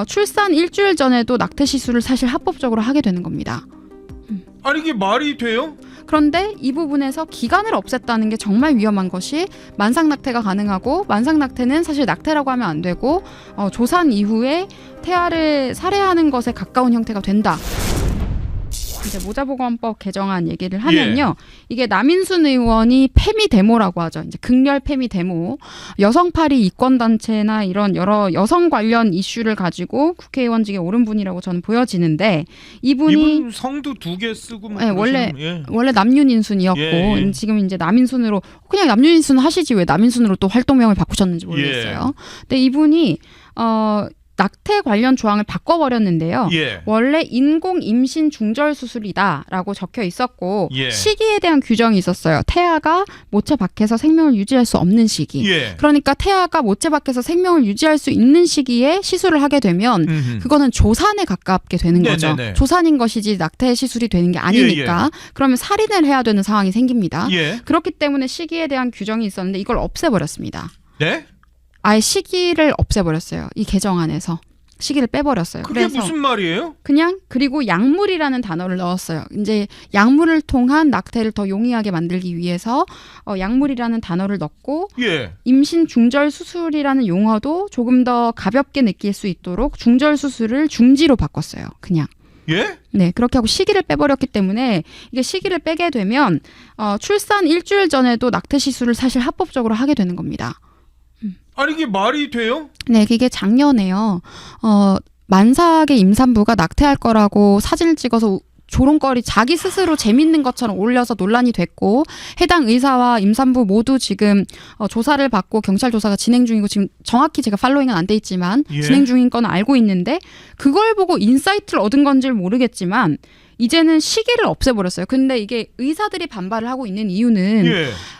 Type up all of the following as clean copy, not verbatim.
출산 일주일 전에도 낙태 시술을 사실 합법적으로 하게 되는 겁니다. 아니 이게 말이 돼요? 그런데 이 부분에서 기간을 없앴다는 게 정말 위험한 것이 만삭 낙태가 가능하고, 만삭 낙태는 사실 낙태라고 하면 안 되고 조산 이후에 태아를 살해하는 것에 가까운 형태가 된다. 이제 모자보건법 개정안 얘기를 하면요, 이게 남인순 의원이 페미 데모라고 하죠. 이제 극렬 페미 데모, 여성파리 이권단체나 이런 여러 여성 관련 이슈를 가지고 국회의원직에 오른 분이라고 저는 보여지는데, 이분 성도 2개 쓰고 뭐 네, 원래 남윤인순이었고 지금 이제 남인순으로, 그냥 남윤인순 하시지 왜 남인순으로 또 활동명을 바꾸셨는지 모르겠어요. 근데 이분이 낙태 관련 조항을 바꿔버렸는데요. 원래 인공 임신 중절 수술이다라고 적혀 있었고 시기에 대한 규정이 있었어요. 태아가 모체 밖에서 생명을 유지할 수 없는 시기. 그러니까 태아가 모체 밖에서 생명을 유지할 수 있는 시기에 시술을 하게 되면 그거는 조산에 가깝게 되는 거죠. 조산인 것이지 낙태 시술이 되는 게 아니니까. 그러면 살인을 해야 되는 상황이 생깁니다. 그렇기 때문에 시기에 대한 규정이 있었는데 이걸 없애버렸습니다. 네? 아예 시기를 없애버렸어요. 이 개정안에서 시기를 빼버렸어요. 그게 그래서 무슨 말이에요? 그냥, 그리고 약물이라는 단어를 넣었어요. 이제 약물을 통한 낙태를 더 용이하게 만들기 위해서 약물이라는 단어를 넣고 임신 중절 수술이라는 용어도 조금 더 가볍게 느낄 수 있도록 중절 수술을 중지로 바꿨어요. 그냥. 네, 그렇게 하고 시기를 빼버렸기 때문에, 이게 시기를 빼게 되면 출산 일주일 전에도 낙태 시술을 사실 합법적으로 하게 되는 겁니다. 아니 이게 말이 돼요? 네, 이게 작년에요. 만삭의 임산부가 낙태할 거라고 사진을 찍어서 조롱거리 자기 스스로 재밌는 것처럼 올려서 논란이 됐고, 해당 의사와 임산부 모두 지금 조사를 받고 경찰 조사가 진행 중이고, 지금 정확히 제가 팔로잉은 안 돼 있지만 진행 중인 건 알고 있는데, 그걸 보고 인사이트를 얻은 건지를 모르겠지만 이제는 시기를 없애버렸어요. 근데 이게 의사들이 반발을 하고 있는 이유는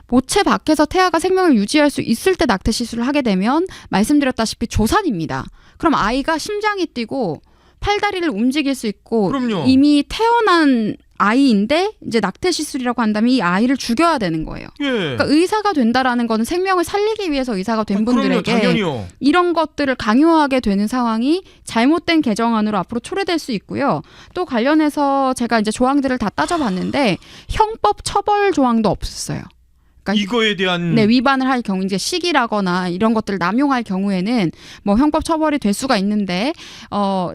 모체 밖에서 태아가 생명을 유지할 수 있을 때 낙태 시술을 하게 되면 말씀드렸다시피 조산입니다. 그럼 아이가 심장이 뛰고 팔다리를 움직일 수 있고 이미 태어난 아이인데 이제 낙태 시술이라고 한다면 이 아이를 죽여야 되는 거예요. 그러니까 의사가 된다라는 거는 생명을 살리기 위해서 의사가 된 분들에게 이런 것들을 강요하게 되는 상황이 잘못된 개정안으로 앞으로 초래될 수 있고요. 또 관련해서 제가 이제 조항들을 다 따져봤는데 형법 처벌 조항도 없었어요. 그러니까 이거에 대한 위반을 할 경우, 이제 시기라거나 이런 것들을 남용할 경우에는 뭐 형법 처벌이 될 수가 있는데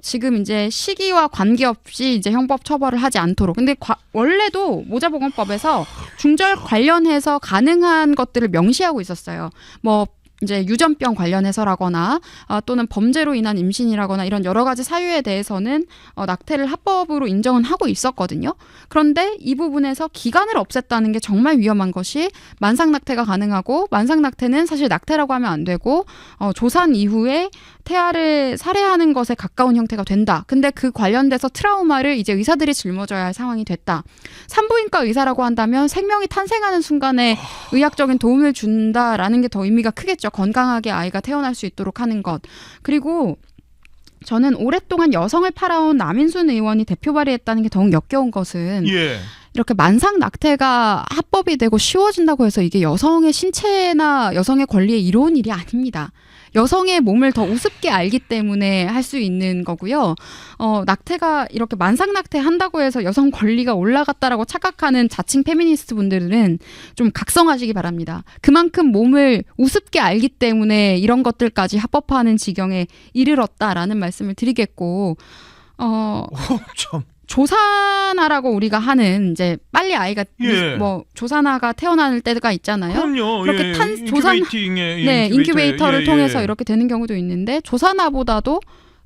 지금 이제 시기와 관계없이 이제 형법 처벌을 하지 않도록. 근데 원래도 모자보건법에서 중절 관련해서 가능한 것들을 명시하고 있었어요. 뭐 이제 유전병 관련해서라거나 또는 범죄로 인한 임신이라거나 이런 여러 가지 사유에 대해서는 낙태를 합법으로 인정은 하고 있었거든요. 그런데 이 부분에서 기간을 없앴다는 게 정말 위험한 것이 만삭 낙태가 가능하고, 만삭 낙태는 사실 낙태라고 하면 안 되고 조산 이후에 태아를 살해하는 것에 가까운 형태가 된다. 근데 그 관련돼서 트라우마를 이제 의사들이 짊어져야 할 상황이 됐다. 산부인과 의사라고 한다면 생명이 탄생하는 순간에 의학적인 도움을 준다라는 게 더 의미가 크겠죠. 건강하게 아이가 태어날 수 있도록 하는 것. 그리고 저는 오랫동안 여성을 팔아온 남인순 의원이 대표 발의했다는 게 더욱 역겨운 것은 이렇게 만삭 낙태가 합법이 되고 쉬워진다고 해서 이게 여성의 신체나 여성의 권리에 이로운 일이 아닙니다. 여성의 몸을 더 우습게 알기 때문에 할 수 있는 거고요. 낙태가 이렇게 만삭 낙태 한다고 해서 여성 권리가 올라갔다라고 착각하는 자칭 페미니스트 분들은 좀 각성하시기 바랍니다. 그만큼 몸을 우습게 알기 때문에 이런 것들까지 합법화하는 지경에 이르렀다라는 말씀을 드리겠고, 참. 조산아라고 우리가 하는, 이제 빨리 아이가 뭐 조산아가 태어날 때가 있잖아요. 그럼요. 그렇게 인큐베이터를 통해서 이렇게 되는 경우도 있는데, 조산아보다도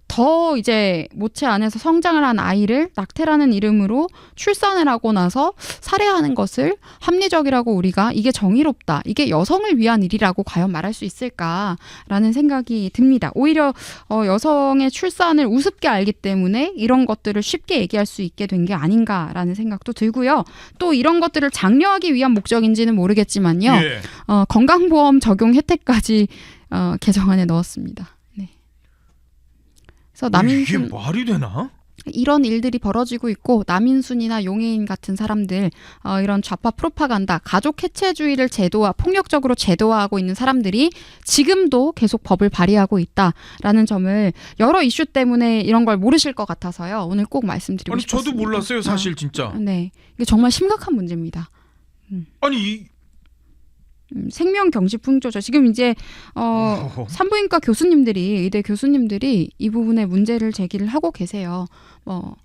더 이제 모체 안에서 성장을 한 아이를 낙태라는 이름으로 출산을 하고 나서 살해하는 것을 합리적이라고, 우리가 이게 정의롭다, 이게 여성을 위한 일이라고 과연 말할 수 있을까라는 생각이 듭니다. 오히려 여성의 출산을 우습게 알기 때문에 이런 것들을 쉽게 얘기할 수 있게 된 게 아닌가라는 생각도 들고요. 또 이런 것들을 장려하기 위한 목적인지는 모르겠지만요. 건강보험 적용 혜택까지 개정안에 넣었습니다. 그래서 이게 말이 되나? 이런 일들이 벌어지고 있고 남인순이나 용해인 같은 사람들 이런 좌파 프로파간다, 가족 해체주의를 폭력적으로 제도화하고 있는 사람들이 지금도 계속 법을 발의하고 있다라는 점을 여러 이슈 때문에 이런 걸 모르실 것 같아서요. 오늘 꼭 말씀드리고 아니 싶었습니다. 저도 몰랐어요 사실 진짜. 네, 이게 정말 심각한 문제입니다. 아니 생명 경시 풍조죠. 지금 이제 산부인과 교수님들이 의대 교수님들이 이 부분에 문제를 제기를 하고 계세요.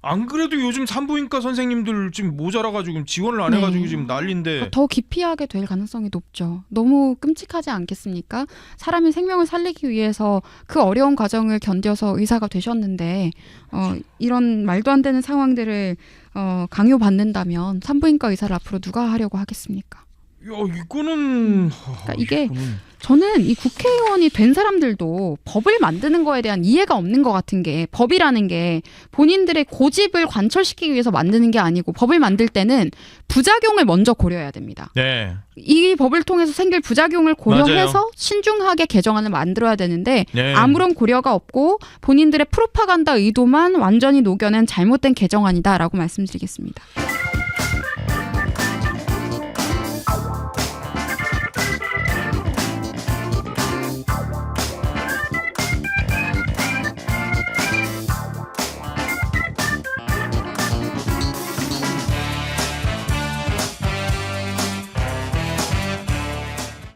안 그래도 요즘 산부인과 선생님들 지금 모자라가지고 지원을 안 네. 해가지고 지금 난리인데. 더 기피하게 될 가능성이 높죠. 너무 끔찍하지 않겠습니까? 사람의 생명을 살리기 위해서 그 어려운 과정을 견뎌서 의사가 되셨는데 이런 말도 안 되는 상황들을 강요받는다면 산부인과 의사를 앞으로 누가 하려고 하겠습니까? 야 이거는 그러니까 이게 저는 이 국회의원이 된 사람들도 법을 만드는 거에 대한 이해가 없는 것 같은 게, 법이라는 게 본인들의 고집을 관철시키기 위해서 만드는 게 아니고 법을 만들 때는 부작용을 먼저 고려해야 됩니다. 네. 이 법을 통해서 생길 부작용을 고려해서 맞아요. 신중하게 개정안을 만들어야 되는데 네. 아무런 고려가 없고 본인들의 프로파간다 의도만 완전히 녹여낸 잘못된 개정안이다라고 말씀드리겠습니다.